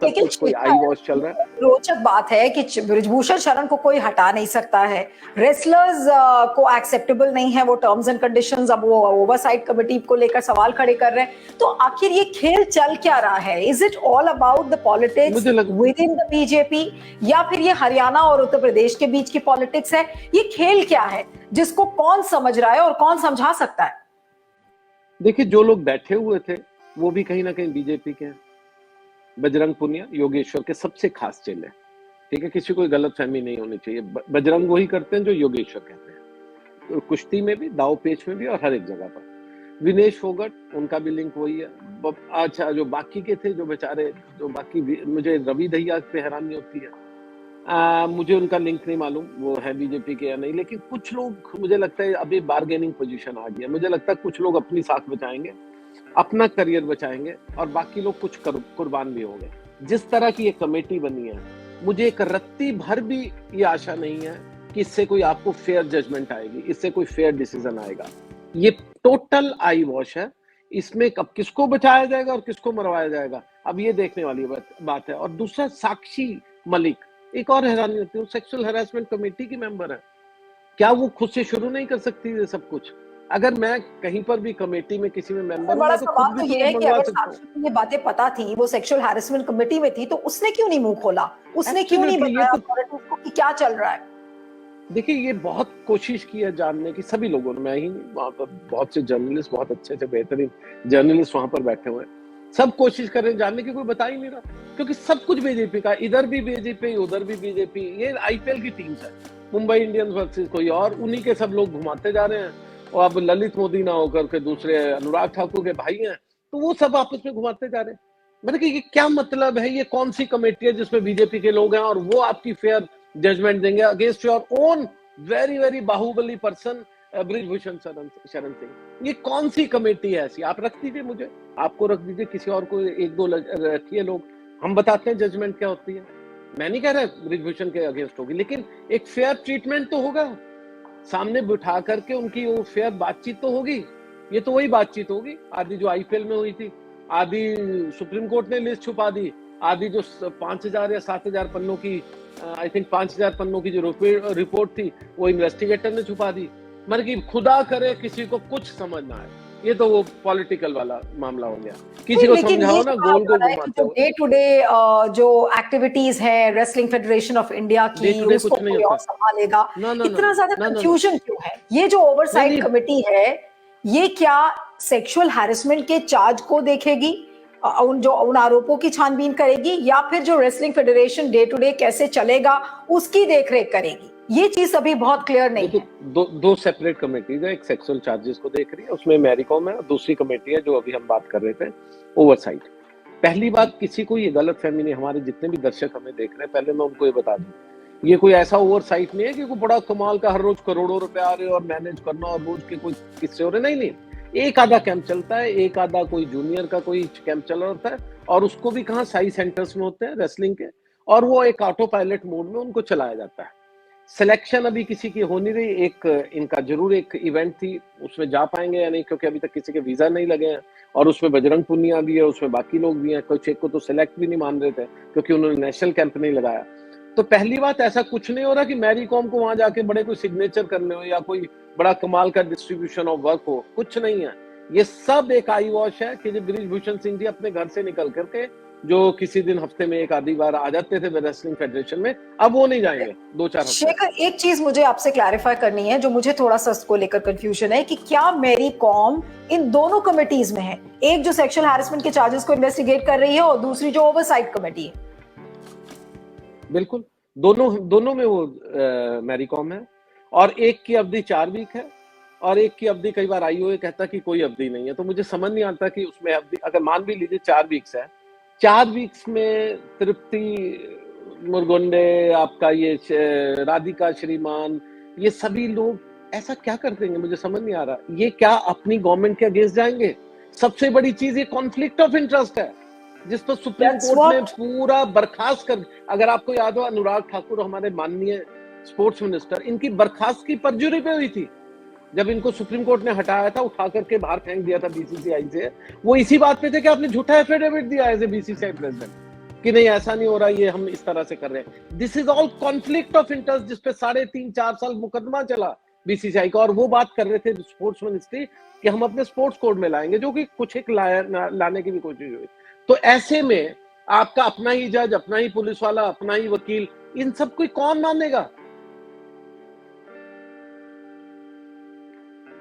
सब कुछ कोई आई वॉश चल रहा है। रोचक बात है कि बृजभूषण शरण को कोई हटा नहीं सकता है, रेसलर्स को एक्सेप्टेबल नहीं है वो टर्म्स एंड कंडीशंस, अब वो ओवरसाइट कमेटी को लेकर सवाल खड़े कर रहे हैं। तो आखिर ये खेल चल क्या रहा है? Is it all about the politics with in the BJP, या फिर ये हरियाणा और उत्तर प्रदेश के बीच की पॉलिटिक्स है? ये खेल क्या है जिसको कौन समझ रहा है और कौन समझा सकता है? देखिए, जो लोग बैठे हुए थे वो भी कहीं ना कहीं बीजेपी के हैं। बजरंग पुनिया योगेश्वर के सबसे खास चेले, ठीक है, किसी को गलत फहमी नहीं होनी चाहिए। बजरंग वही करते हैं जो योगेश्वर कहते हैं, तो कुश्ती में भी, दाव पेच में भी, और हर एक जगह पर। विनेश फोगट, उनका भी लिंक वही है। अच्छा, जो बाकी के थे, जो बेचारे, जो बाकी, मुझे रवि दहिया पे हैरानी होती है, मुझे उनका लिंक नहीं मालूम वो है बीजेपी के या नहीं, लेकिन कुछ लोग, मुझे लगता है अभी बार्गेनिंग पोजीशन आ गया। मुझे लगता है कुछ लोग अपनी साख बचाएंगे, अपना करियर बचाएंगे, और बाकी लोग कुछ कुर्बान भी होंगे। जिस तरह की ये कमेटी बनी है, मुझे एक रत्ती भर भी ये आशा नहीं है कि इससे कोई आपको फेयर जजमेंट आएगी, इससे कोई फेयर डिसीजन आएगा। ये टोटल आई वॉश है। इसमें कब किसको बचाया जाएगा और किसको मरवाया जाएगा, अब ये देखने वाली बात है। और दूसरा, साक्षी मलिक, एक और हैरानी होती है, सेक्सुअल हैरेसमेंट कमेटी की मेंबर है। क्या वो खुद से शुरू नहीं कर सकती ये सब कुछ? अगर मैं कहीं पर भी कमेटी में किसी में मेंबर हूं, बड़ा तो सवाल खुद तो भी ये है कि अगर सकता हूं। साक्षी को ये बातें पता थी, वो सेक्सुअल हैरेसमेंट कमेटी में थी, तो उसने क्यों नहीं मुंह खोला? उसने क्यों नहीं बताया अथॉरिटीज को कि क्या चल रहा है? देखिए, ये बहुत कोशिश की है जानने की सभी लोगों ने, मैं ही, वहां पर बहुत से जर्नलिस्ट, बहुत अच्छे से बेहतरीन जर्नलिस्ट वहां पर बैठे हुए हैं, सब कोशिश कर रहे हैं जानने की, कोई बता ही नहीं रहा, क्योंकि सब कुछ बीजेपी का, इधर भी बीजेपी, उधर भी बीजेपी। ये आईपीएल की टीम्स है, मुंबई इंडियंस वर्सेस कोई और, उन्हीं के सब लोग घुमाते जा रहे हैं। और अब ललित मोदी ना होकर के दूसरे अनुराग ठाकुर के भाई हैं, तो वो सब आपस में घुमाते जा रहे हैं। मतलब कि ये क्या मतलब है? ये कौन सी कमेटी है जिसमें बीजेपी के लोग हैं और वो आपकी फेयर जजमेंट देंगे against your own very very Bahubali person Brijbhushan Sharan Singh? ये कौन सी कमेटी है ऐसी? आप रख दीजिए, मुझे, आपको रख दीजिए, किसी और को एक दो रखिए लोग, हम बताते हैं जजमेंट क्या होती है। मैं नहीं कह रहा बृजभूषण के अगेंस्ट होगी, लेकिन एक फेयर ट्रीटमेंट तो होगा, सामने बिठा करके उनकी वो फेयर बातचीत तो होगी। ये तो वही बातचीत होगी आदि जो आईपीएल में हुई थी, आदि सुप्रीम कोर्ट ने लिस्ट छुपा दी, आदि जो 5000 या 7000 पन्नों की, आई थिंक 5000 पन्नों की जो रिपोर्ट थी, वो इन्वेस्टिगेटर ने छुपा दी। मतलब कि खुदा करे किसी को कुछ समझ ना आए। ये तो वो पॉलिटिकल वाला मामला हो गया, किसी को समझाओ ना, गोल गोल घुमाते हो। डे टू डे जो एक्टिविटीज है रेसलिंग फेडरेशन ऑफ इंडिया की, उसको कोई और संभालेगा, इतना ज्यादा कंफ्यूजन क्यों है? ये जो ओवरसाइट कमेटी है, ये क्या सेक्सुअल हैरेसमेंट के चार्ज को देखेगी, उन आरोपों की छानबीन करेगी, या फिर जो wrestling federation day to day कैसे चलेगा उसकी देखरेख करेगी? ये चीज अभी बहुत क्लियर नहीं है। दो सेपरेट कमेटीज है, एक सेक्सुअल चार्जेस को देख रही है, उसमें मैरीकॉम है, और दूसरी कमेटी है जो अभी हम बात कर रहे थे, ओवरसाइट। पहली बात, किसी को ये गलत फहमी नहीं, हमारे जितने भी दर्शक हमें देख रहे हैं, पहले मैं उनको ये बता दूं, ये कोई ऐसा ओवरसाइट नहीं है कि कोई बड़ा कमाल का हर रोज करोड़ों रुपए आ रहे और मैनेज करना और रोज के कोई किस्से हो रहे। नहीं, एक आधा कैंप चलता है, एक आधा कोई जूनियर का कोई कैंप चल रहा होता है, और उसको भी कहाँ, साई सेंटर्स में होते हैं रेसलिंग के, और वो एक ऑटो पायलट मोड में उनको चलाया जाता है। सिलेक्शन अभी किसी की हो नहीं रही। एक इनका जरूर एक इवेंट थी, उसमें जा पाएंगे या नहीं, क्योंकि अभी तक किसी के वीजा नहीं लगे हैं, और उसमें बजरंग पुनिया भी है, उसमें बाकी लोग भी हैं, कुछ एक को तो सिलेक्ट भी नहीं मान रहे थे क्योंकि उन्होंने नेशनल कैंप नहीं लगाया। तो पहली बात, ऐसा कुछ नहीं हो रहा कि मैरी कॉम को वहां जाके बड़े कोई सिग्नेचर करने हो या कोई बड़ा कमाल का डिस्ट्रीब्यूशन ऑफ वर्क हो, कुछ नहीं है। ये सब एक आई वॉश है कि बृजभूषण सिंह जी अपने घर से निकल करके, जो किसी दिन हफ्ते में एक आधी बार आ जाते थे रेसलिंग फेडरेशन में, अब वो नहीं जाएंगे 2-4 हफ्ते। शेखर, एक चीज मुझे आपसे क्लैरिफाई करनी है, जो मुझे थोड़ा सा इसको लेकर कंफ्यूजन है, कि क्या मैरी कॉम इन दोनों कमिटीज में है? एक जो सेक्सुअल हैरेसमेंट के चार्जेस को इन्वेस्टिगेट कर रही है, और दूसरी जो ओवरसाइट कमेटी है। बिल्कुल, दोनों में वो मैरी कॉम है, और एक की अवधि 4 वीक है, और एक की अवधि कई बार आईओए कहता कि कोई अवधि नहीं है। तो मुझे समझ नहीं आता कि उसमें अवधि, अगर मान भी लीजिए 4 वीक्स है, 4 वीक्स में तृप्ति मुरगुंडे, आपका ये राधिका श्रीमान, ये सभी लोग ऐसा क्या कर देंगे? मुझे समझ नहीं आ रहा। ये क्या अपनी गवर्नमेंट के अगेंस्ट जाएंगे? सबसे बड़ी चीज ये कॉन्फ्लिक्ट ऑफ इंटरेस्ट है, जिस पर सुप्रीम कोर्ट ने पूरा बर्खास्त कर, अगर आपको याद हो, अनुराग ठाकुर हमारे माननीय स्पोर्ट्स मिनिस्टर, इनकी बर्खास्त की परजुरी पे हुई थी। जब इनको सुप्रीम कोर्ट ने हटाया था, उठा करके बाहर फेंक दिया था बीसीसीआई से, वो इसी बात पे थे कि आपने झूठा एफिडेविट दिया एज ए बीसीसीआई प्रेसिडेंट। कि नहीं ऐसा नहीं हो रहा, ये हम इस तरह से कर रहे हैं। This is all conflict of interest, जिसपे 3.5-4 साल मुकदमा चला बीसीसीआई का, और वो बात कर रहे थे स्पोर्ट्स मिनिस्ट्री कि हम अपने स्पोर्ट्स कोड में लाएंगे, जो कि कुछ एक लाने की भी कोशिश हुई। तो ऐसे में आपका अपना ही जज, अपना ही पुलिस वाला, अपना ही वकील, इन सब को कौन मानेगा?